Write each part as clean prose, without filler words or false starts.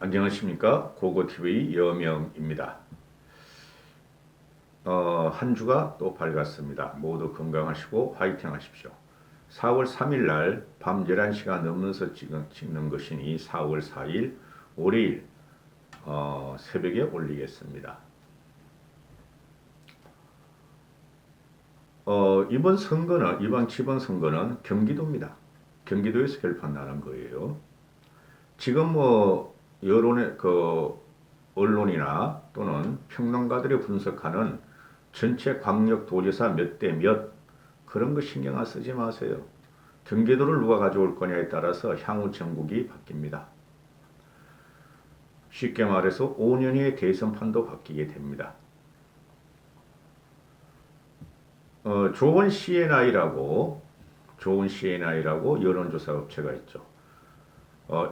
안녕하십니까. 고고TV 여명입니다. 한 주가 또 밝았습니다. 모두 건강하시고 화이팅 하십시오. 4월 3일 날 밤 11시가 넘어서 찍는 것이니 4월 4일 월요일 새벽에 올리겠습니다. 이번 지방선거는 경기도입니다. 경기도에서 결판나는 거예요. 지금 여론의 언론이나 또는 평론가들이 분석하는 전체 광역도지사 몇 대 몇 그런 거 신경 쓰지 마세요. 경기도를 누가 가져올 거냐에 따라서 향후 전국이 바뀝니다. 쉽게 말해서 5년 후에 대선판도 바뀌게 됩니다. 좋은 CNI라고 여론조사 업체가 있죠.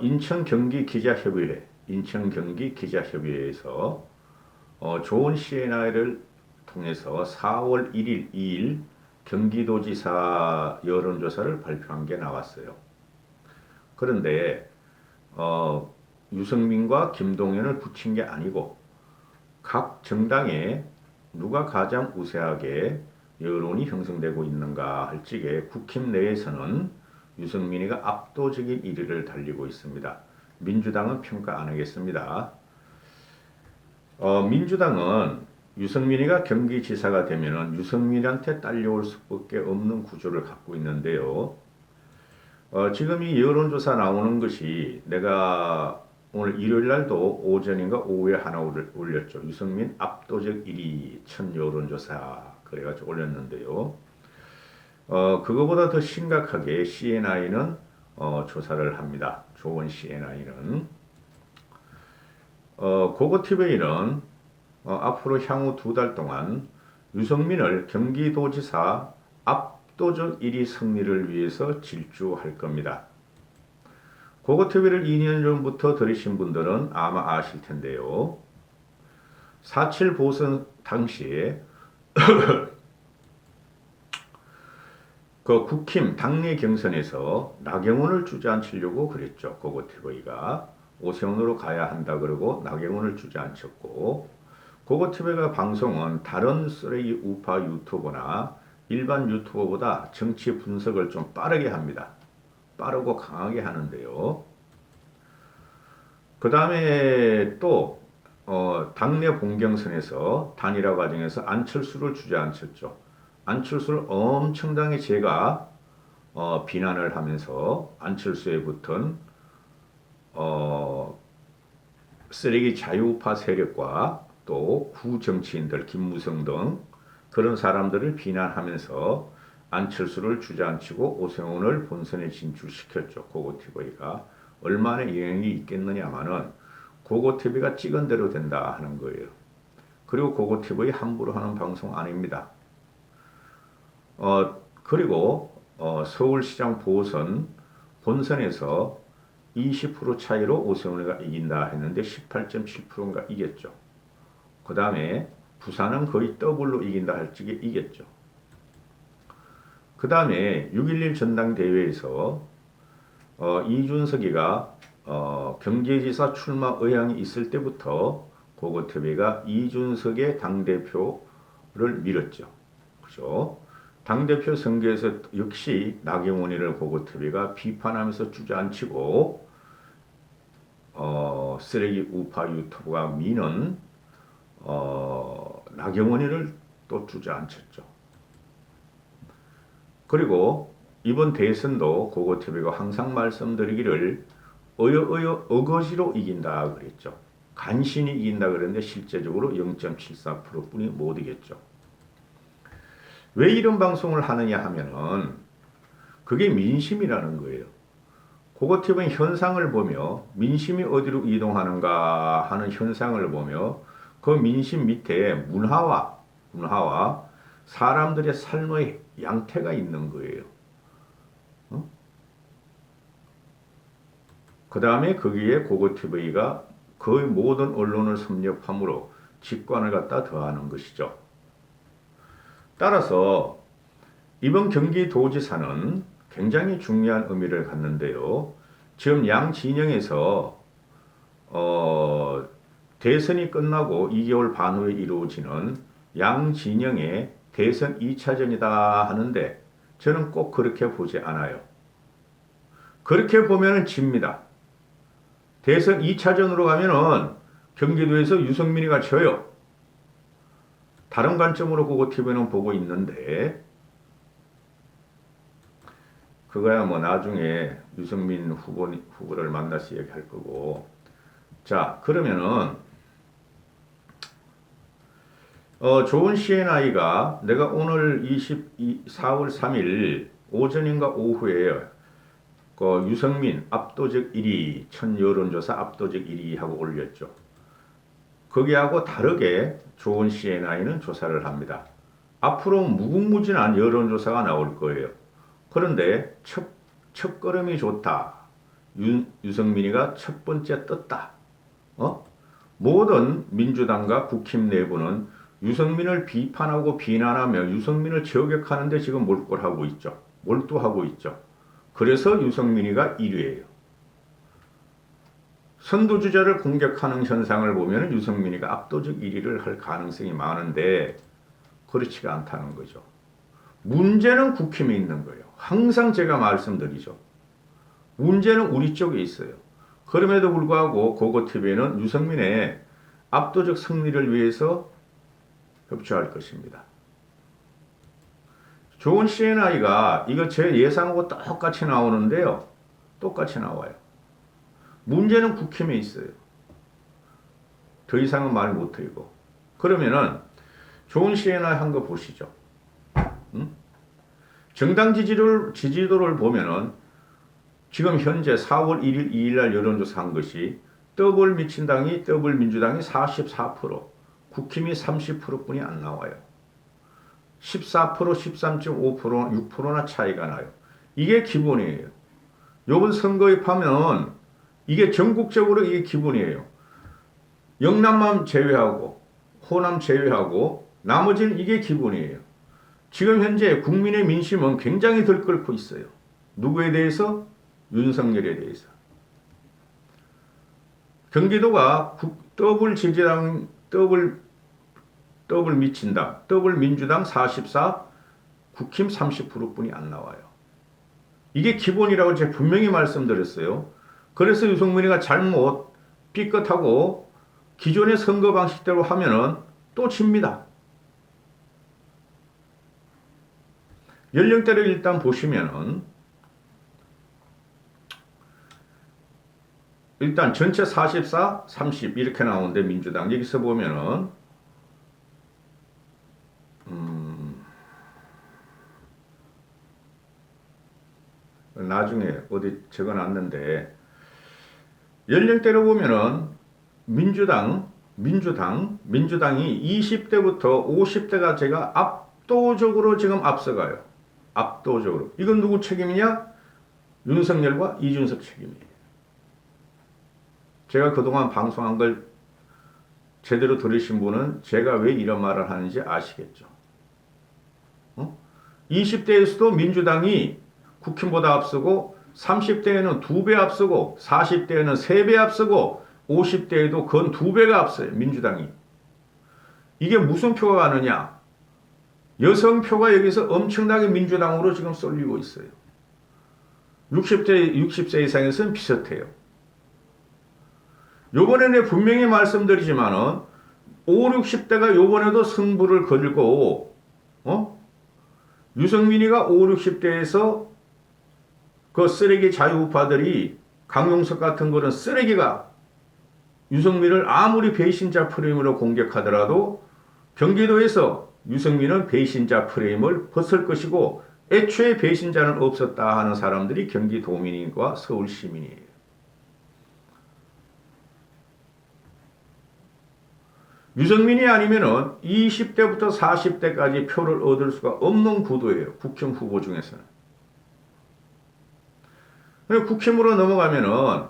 인천 경기 기자협의회에서 좋은 CNI를 통해서 4월 1일, 2일 경기도지사 여론조사를 발표한 게 나왔어요. 그런데 유승민과 김동연을 붙인 게 아니고 각 정당에 누가 가장 우세하게 여론이 형성되고 있는가 할 적에 국힘 내에서는 유승민이가 압도적인 1위를 달리고 있습니다. 민주당은 평가 안 하겠습니다. 민주당은 유승민이가 경기지사가 되면 유승민한테 딸려올 수밖에 없는 구조를 갖고 있는데요. 지금 이 여론조사 나오는 것이 내가 오늘 일요일 날도 오전인가 오후에 하나 올렸죠. 유승민 압도적 1위 첫 여론조사 그래가지고 올렸는데요. 그거보다 더 심각하게 CNI는 조사를 합니다. 좋은 CNI는 고고TV는 앞으로 향후 2달 동안 유승민을 경기도지사 압도적 1위 승리를 위해서 질주할 겁니다. 고고TV를 2년 전부터 들으신 분들은 아마 아실 텐데요. 4.7 보선 당시에 국힘 당내 경선에서 나경원을 주저앉히려고 그랬죠. 고고TV가 오세훈으로 가야 한다 그러고 나경원을 주저앉혔고, 고고TV가 방송은 다른 쓰레기 우파 유튜버나 일반 유튜버보다 정치 분석을 좀 빠르게 합니다. 빠르고 강하게 하는데요. 그 다음에 또 당내 본경선에서 단일화 과정에서 안철수를 주저앉혔죠. 안철수를 엄청나게 제가 비난을 하면서 안철수에 붙은 쓰레기 자유우파 세력과 또 구정치인들 김무성 등 그런 사람들을 비난하면서 안철수를 주저앉히고 오세훈을 본선에 진출시켰죠. 고고TV가 얼마나 영향이 있겠느냐마는 고고TV가 찍은 대로 된다 하는 거예요. 그리고 고고TV 함부로 하는 방송 아닙니다. 그리고 서울시장 보선 본선에서 20% 차이로 오세훈이가 이긴다 했는데 18.7%인가 이겼죠. 그 다음에 부산은 거의 더블로 이긴다 할 적에 이겼죠. 그 다음에 6.11 전당대회에서 이준석이가 경기지사 출마 의향이 있을 때부터 고고TV가 이준석의 당대표를 밀었죠. 그죠? 당대표 선거에서 역시 나경원이를 고고TV가 비판하면서 주저앉히고 쓰레기 우파 유튜브가 미는 나경원이를 또 주저앉혔죠. 그리고 이번 대선도 고고TV가 항상 말씀드리기를 어거지로 이긴다 그랬죠. 간신히 이긴다 그랬는데 실제적으로 0.74%뿐이 못 이겼죠. 왜 이런 방송을 하느냐 하면은 그게 민심이라는 거예요. 고고TV는 현상을 보며 민심이 어디로 이동하는가 하는 현상을 보며 그 민심 밑에 문화와 사람들의 삶의 양태가 있는 거예요. 그 다음에 거기에 고고TV가 거의 모든 언론을 섭렵함으로 직관을 갖다 더하는 것이죠. 따라서 이번 경기도지사는 굉장히 중요한 의미를 갖는데요. 지금 양 진영에서 어, 대선이 끝나고 2개월 반 후에 이루어지는 양 진영의 대선 2차전이다 하는데 저는 꼭 그렇게 보지 않아요. 그렇게 보면은 집니다. 대선 2차전으로 가면은 경기도에서 유승민이가 져요. 다른 관점으로 고고TV는 보고 있는데 그거야 뭐 나중에 유승민 후보를 만나서 얘기할 거고. 자, 그러면은 좋은 CNI가 내가 오늘 4월 3일 오전인가 오후에 유승민 압도적 1위, 첫 여론조사 압도적 1위 하고 올렸죠. 거기하고 다르게 좋은 CNI는 조사를 합니다. 앞으로 무궁무진한 여론조사가 나올 거예요. 그런데 첫걸음이 좋다. 유승민이가 첫 번째 떴다. 모든 민주당과 국힘 내부는 유승민을 비판하고 비난하며 유승민을 저격하는데 지금 몰두하고 있죠. 그래서 유승민이가 1위예요. 선두주자를 공격하는 현상을 보면 유승민이가 압도적 1위를 할 가능성이 많은데 그렇지가 않다는 거죠. 문제는 국힘에 있는 거예요. 항상 제가 말씀드리죠. 문제는 우리 쪽에 있어요. 그럼에도 불구하고 고고TV는 유승민의 압도적 승리를 위해서 협조할 것입니다. 좋은 CNI가 이거 제 예상하고 똑같이 나오는데요. 똑같이 나와요. 문제는 국힘에 있어요. 더 이상은 말 못해요. 그러면은 좋은 CNI 한 거 보시죠. 정당 지지도를 보면은 지금 현재 4월 1일, 2일 날 여론조사 한 것이 더블민주당이 44%, 국힘이 30%뿐이 안 나와요. 14%, 13.5%, 6%나 차이가 나요. 이게 기본이에요. 요번 선거에 파면 이게 전국적으로 이게 기본이에요. 영남만 제외하고 호남 제외하고 나머지는 이게 기본이에요. 지금 현재 국민의 민심은 굉장히 들끓고 있어요. 누구에 대해서? 윤석열에 대해서. 경기도가 더블민주당 44, 국힘 30%뿐이 안 나와요. 이게 기본이라고 제가 분명히 말씀드렸어요. 그래서 유승민이가 잘못 삐끗하고 기존의 선거 방식대로 하면은 또 집니다. 연령대를 일단 보시면은 일단 전체 44, 30 이렇게 나오는데 민주당 여기서 보면은 나중에 어디 적어놨는데 연령대로 보면은 민주당이 20대부터 50대가 제가 압도적으로 지금 앞서가요. 압도적으로. 이건 누구 책임이냐? 윤석열과 이준석 책임이에요. 제가 그동안 방송한 걸 제대로 들으신 분은 제가 왜 이런 말을 하는지 아시겠죠. 20대에서도 민주당이 국힘보다 앞서고 30대에는 2배 앞서고 40대에는 3배 앞서고 50대에도 건 2배가 앞서요. 민주당이. 이게 무슨 표가 가느냐? 여성표가 여기서 엄청나게 민주당으로 지금 쏠리고 있어요. 60세 이상에서는 비슷해요. 요번에 분명히 말씀드리지만은 5, 60대가 요번에도 승부를 걸고 유승민이가 5, 60대에서 그 쓰레기 자유우파들이 강용석 같은 거는 쓰레기가 유승민을 아무리 배신자 프레임으로 공격하더라도 경기도에서 유승민은 배신자 프레임을 벗을 것이고 애초에 배신자는 없었다 하는 사람들이 경기도민과 서울시민이에요. 유승민이 아니면은 20대부터 40대까지 표를 얻을 수가 없는 구도예요. 국힘 후보 중에서는. 국힘으로 넘어가면은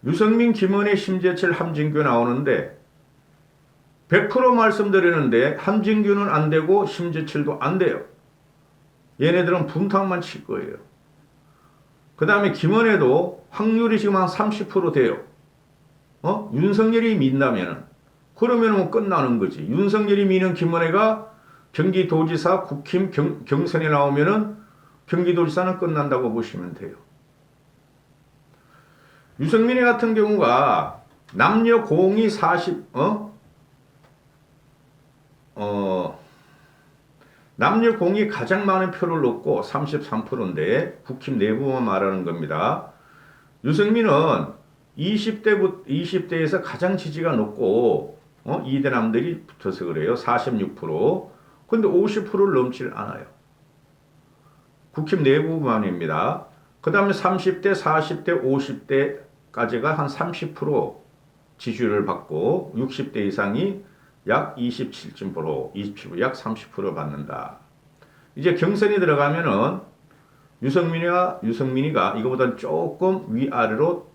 유승민, 김은혜, 심재철, 함진규 나오는데 100% 말씀드리는데 함진규는 안 되고 심재철도 안 돼요. 얘네들은 분탕만 칠 거예요. 그 다음에 김은혜도 확률이 지금 한 30% 돼요. 윤석열이 민다면은 그러면 뭐 끝나는 거지. 윤석열이 미는 김은혜가 경기도지사 국힘 경선에 나오면은 경기도지사는 끝난다고 보시면 돼요. 유승민이 같은 경우가 남녀 공이 40, 남녀 공이 가장 많은 표를 얻고 33%인데 국힘 내부만 말하는 겁니다. 유승민은 20대에서 가장 지지가 높고 2대 남들이 붙어서 그래요. 46%. 근데 50%를 넘질 않아요. 국힘 내부만입니다. 그 다음에 30대, 40대, 50대까지가 한 30% 지지율을 받고 60대 이상이 약 27%, 20%, 약 30% 받는다. 이제 경선이 들어가면은 유승민이가 이거보다 조금 위아래로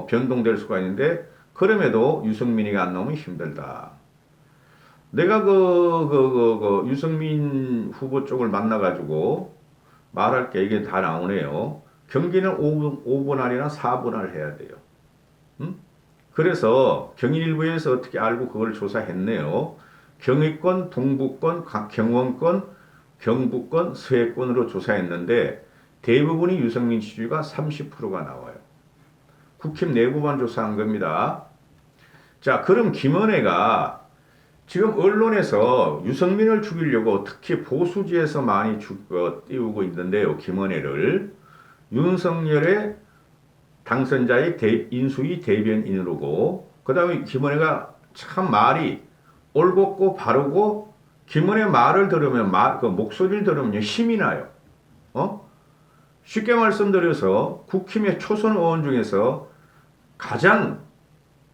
변동될 수가 있는데 그럼에도 유승민이가 안 나오면 힘들다. 내가 유승민 후보 쪽을 만나가지고 말할 게 이게 다 나오네요. 경기는 5분할이나 4분할 해야 돼요. 그래서 경일일보에서 어떻게 알고 그걸 조사했네요. 경의권, 동부권, 경원권, 경북권, 서해권으로 조사했는데 대부분이 유승민 지지가 30%가 나와요. 국힘 내부만 조사한 겁니다. 자, 그럼 김은혜가 지금 언론에서 유승민을 죽이려고 특히 보수지에서 많이 띄우고 있는데요. 김은혜를 윤석열의 당선자의 인수위 대변인으로고 그 다음에 김은혜가 참 말이 올곧고 바르고 김은혜 말을 들으면 그 목소리를 들으면 힘이 나요. 쉽게 말씀드려서 국힘의 초선 의원 중에서 가장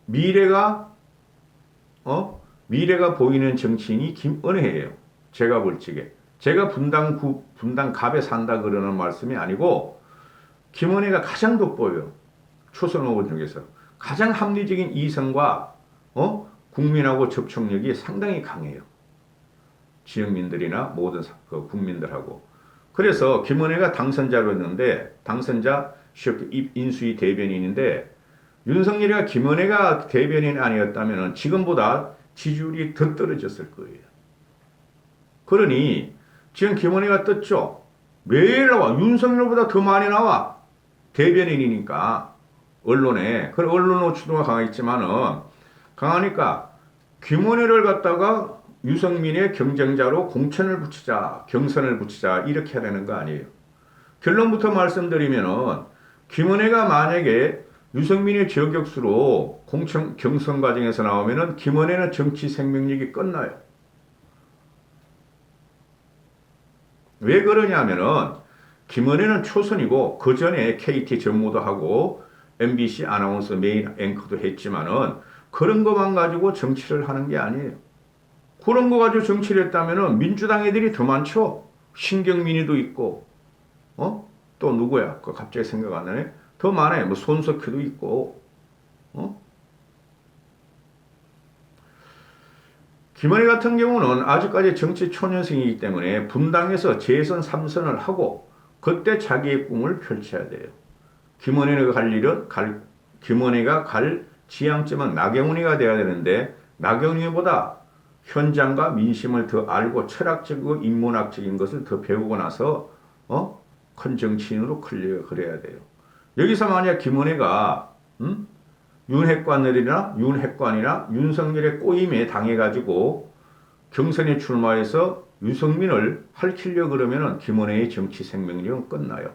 미래가 보이는 정치인이 김은혜예요. 제가 볼 적에. 제가 분당 갑에 산다 그러는 말씀이 아니고 김은혜가 가장 돋보여요. 초선 의원 중에서. 가장 합리적인 이성과 국민하고 접촉력이 상당히 강해요. 지역민들이나 모든 국민들하고. 그래서 김은혜가 당선자로 했는데 당선자 인수위 대변인인데 윤석열이가 김은혜가 대변인이 아니었다면 지금보다 지지율이 더 떨어졌을 거예요. 그러니 지금 김은혜가 떴죠. 매일 나와. 윤석열보다 더 많이 나와. 대변인이니까 언론에. 그 언론 노출도가 강하니까 김은혜를 갖다가 유승민의 경쟁자로 공천을 붙이자, 경선을 붙이자 이렇게 하려는 거 아니에요. 결론부터 말씀드리면은 김은혜가 만약에 유승민의 저격수로 경선 과정에서 나오면은 김은혜는 정치 생명력이 끝나요. 왜 그러냐면은 김은혜는 초선이고 그 전에 KT 전무도 하고 MBC 아나운서 메인 앵커도 했지만은 그런 것만 가지고 정치를 하는 게 아니에요. 그런 거 가지고 정치를 했다면은 민주당 애들이 더 많죠. 신경민이도 있고, 또 누구야? 그 갑자기 생각 안 나네. 더 많아요. 뭐 손석희도 있고, 김은혜 같은 경우는 아직까지 정치 초년생이기 때문에 분당에서 재선 3선을 하고 그때 자기의 꿈을 펼쳐야 돼요. 김은혜가 갈 지향점은 나경원이가 돼야 되는데 나경원이보다 현장과 민심을 더 알고 철학적이고 인문학적인 것을 더 배우고 나서 큰 정치인으로 그래야 돼요. 여기서 만약 김은혜가 윤핵관이나 윤석열의 꼬임에 당해가지고 경선에 출마해서 유승민을 핥히려 그러면은 김은혜의 정치 생명력은 끝나요.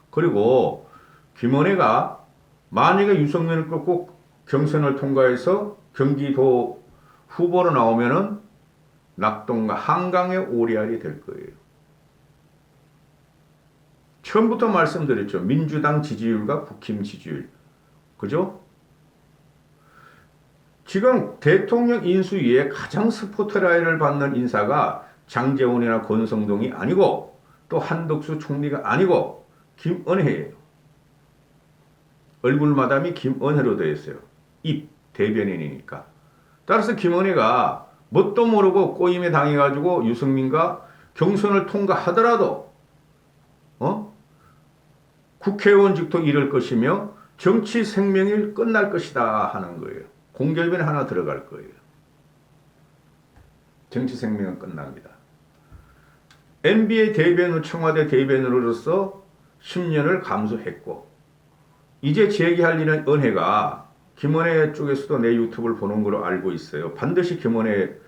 그리고 김은혜가 만약에 유승민을 꺾고 경선을 통과해서 경기도 후보로 나오면은 낙동과 한강의 오리알이 될 거예요. 처음부터 말씀드렸죠. 민주당 지지율과 국힘 지지율. 그죠? 지금 대통령 인수위에 가장 스포트라이트를 받는 인사가 장제원이나 권성동이 아니고 또 한덕수 총리가 아니고 김은혜예요. 얼굴 마담이 김은혜로 되어 있어요. 입 대변인이니까. 따라서 김은혜가 뭣도 모르고 꼬임에 당해가지고 유승민과 경선을 통과하더라도 국회의원직도 잃을 것이며 정치 생명이 끝날 것이다 하는 거예요. 공개변에 하나 들어갈 거예요. 정치 생명은 끝납니다. MB의 대변인, 청와대 대변인으로서 10년을 감수했고 이제 제기할 일은 은혜가 김은혜 쪽에서도 내 유튜브를 보는 걸로 알고 있어요. 반드시 김은혜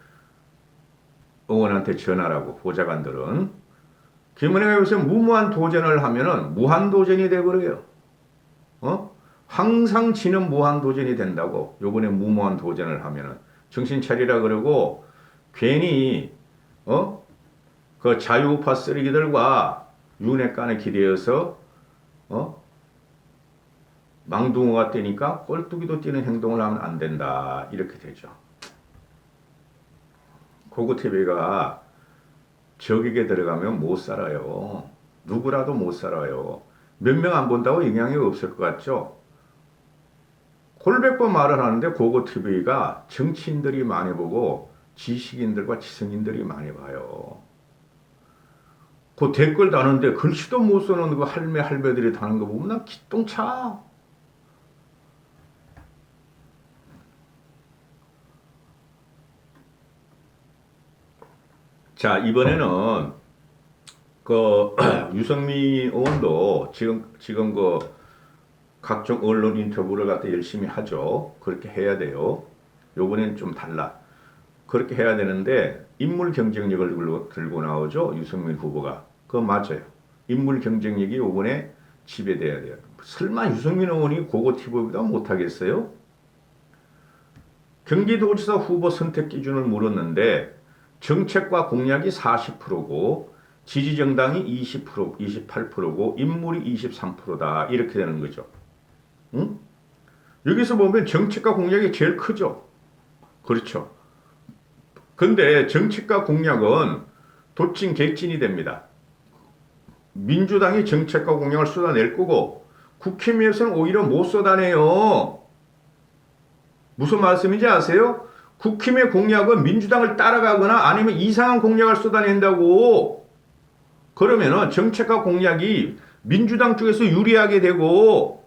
의원한테 전하라고 보좌관들은. 김은혜가 요새 무모한 도전을 하면은 무한도전이 돼버려요. 항상 지는 무한도전이 된다고. 요번에 무모한 도전을 하면은 정신 차리라 그러고 괜히 그 자유우파 쓰레기들과 윤핵관에 기대어서 망둥어가 뛰니까 꼴뚜기도 뛰는 행동을 하면 안 된다. 이렇게 되죠. 고고TV가 적에게 들어가면 못 살아요. 누구라도 못 살아요. 몇 명 안 본다고 영향이 없을 것 같죠? 골백번 말을 하는데 고고TV가 정치인들이 많이 보고 지식인들과 지성인들이 많이 봐요. 그 댓글 다는데 글씨도 못 써는 그 할매들이 다는 거 보면 난 기똥차. 자, 이번에는 그 유승민 의원도 지금 그 각종 언론 인터뷰를 갖다 열심히 하죠. 그렇게 해야 돼요. 요번엔 좀 달라. 그렇게 해야 되는데 인물 경쟁력을 들고 나오죠. 유승민 후보가. 그거 맞아요. 인물 경쟁력이 요번에 지배돼야 돼요. 설마 유승민 의원이 고고TV보다 못하겠어요? 경기도지사 후보 선택 기준을 물었는데 정책과 공약이 40%고 지지정당이 20%, 28%고 인물이 23%다. 이렇게 되는 거죠. 응? 여기서 보면 정책과 공약이 제일 크죠. 그렇죠. 근데 정책과 공약은 도찐 개찐이 됩니다. 민주당이 정책과 공약을 쏟아낼 거고 국힘에서는 오히려 못 쏟아내요. 무슨 말씀인지 아세요? 국힘의 공약은 민주당을 따라가거나 아니면 이상한 공약을 쏟아낸다고. 그러면은 정책과 공약이 민주당 쪽에서 유리하게 되고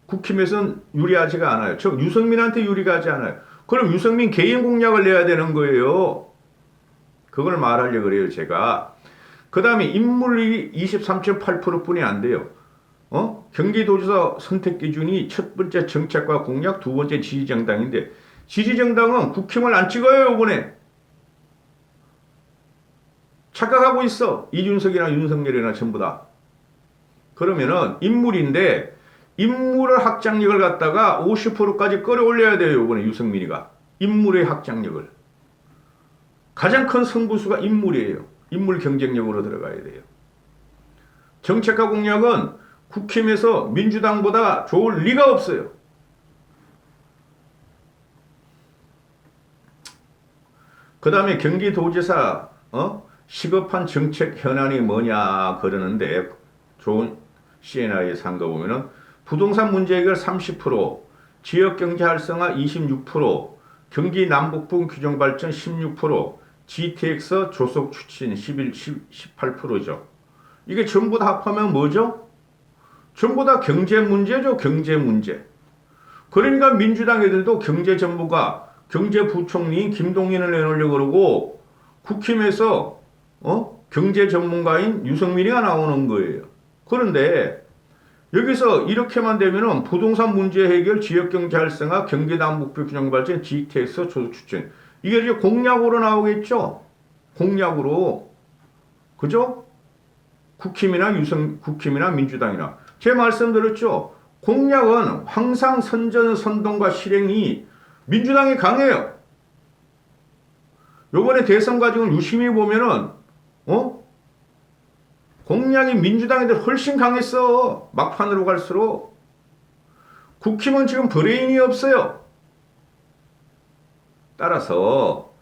국힘에서는 유리하지가 않아요. 즉 유승민한테 유리하지 않아요. 그럼 유승민 개인 공약을 내야 되는 거예요. 그걸 말하려고 그래요, 제가. 그 다음에 인물이 23.8%뿐이 안 돼요. 경기도지사 선택 기준이 첫 번째 정책과 공약, 두 번째 지지정당인데 지지정당은 국힘을 안 찍어요, 이번에. 착각하고 있어. 이준석이나 윤석열이나 전부 다. 그러면은 인물인데 인물의 확장력을 갖다가 50%까지 끌어올려야 돼요, 이번에 유승민이가. 인물의 확장력을. 가장 큰 승부수가 인물이에요. 인물 경쟁력으로 들어가야 돼요. 정책과 공약은 국힘에서 민주당보다 좋을 리가 없어요. 그 다음에 경기도지사 시급한 정책 현안이 뭐냐 그러는데 좋은 CNI에 산 거 보면은 부동산 문제 해결 30%, 지역경제 활성화 26%, 경기 남북부 규정발전 16%, GTX 조속 추진 18%죠. 이게 전부 다 합하면 뭐죠? 전부 다 경제 문제죠. 경제 문제. 그러니까 민주당 애들도 경제 전문가 경제부총리인 김동연을 내놓으려고 그러고 국힘에서 경제 전문가인 유승민이가 나오는 거예요. 그런데 여기서 이렇게만 되면은 부동산 문제 해결, 지역경제 활성화, 경기남북부 균형발전, GTX 조속 추진. 이게 이제 공약으로 나오겠죠? 공약으로. 그죠? 국힘이나 민주당이나. 제 말씀 들었죠? 공약은 항상 선전선동과 실행이 민주당이 강해요. 요번에 대선 과정을 유심히 보면은, 공약이 민주당애들 훨씬 강했어. 막판으로 갈수록. 국힘은 지금 브레인이 없어요. 따라서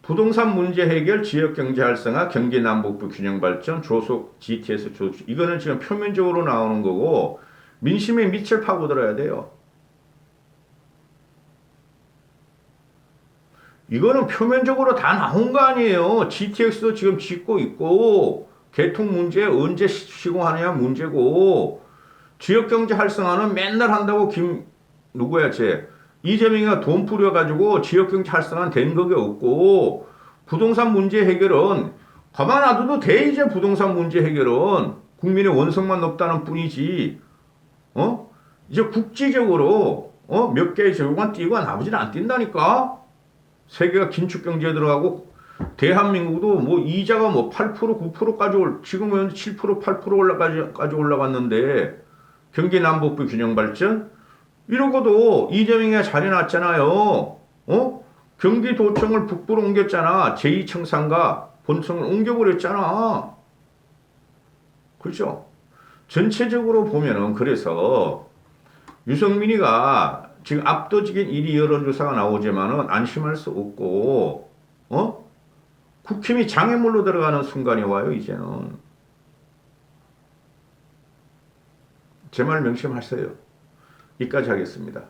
부동산 문제 해결, 지역경제 활성화, 경기 남북부 균형 발전, 조속 GTX 조속 이거는 지금 표면적으로 나오는 거고 민심의 밑을 파고들어야 돼요. 이거는 표면적으로 다 나온 거 아니에요. GTX도 지금 짓고 있고 개통 문제 언제 시공하느냐 문제고 지역경제 활성화는 맨날 한다고 누구야, 이재명이가 돈 뿌려가지고 지역경제 활성화 된 그게 없고, 부동산 문제 해결은, 가만 놔둬도 돼, 이제 부동산 문제 해결은. 국민의 원성만 높다는 뿐이지, 이제 국제적으로, 몇 개의 제국만 뛰고 나머지는 안 뛴다니까? 세계가 긴축경제에 들어가고, 대한민국도 뭐 이자가 뭐 8%, 9%까지 지금은 7%, 8%까지 올라갔는데, 경기 남북부 균형 발전? 이러고도 이재명이 자리 났잖아요. 경기도청을 북부로 옮겼잖아. 제2청산과 본청을 옮겨버렸잖아. 그렇죠? 전체적으로 보면은 그래서 유승민이가 지금 압도적인 1위 여론조사가 나오지만은 안심할 수 없고, 국힘이 장애물로 들어가는 순간이 와요, 이제는. 제 말 명심하세요. 여기까지 하겠습니다.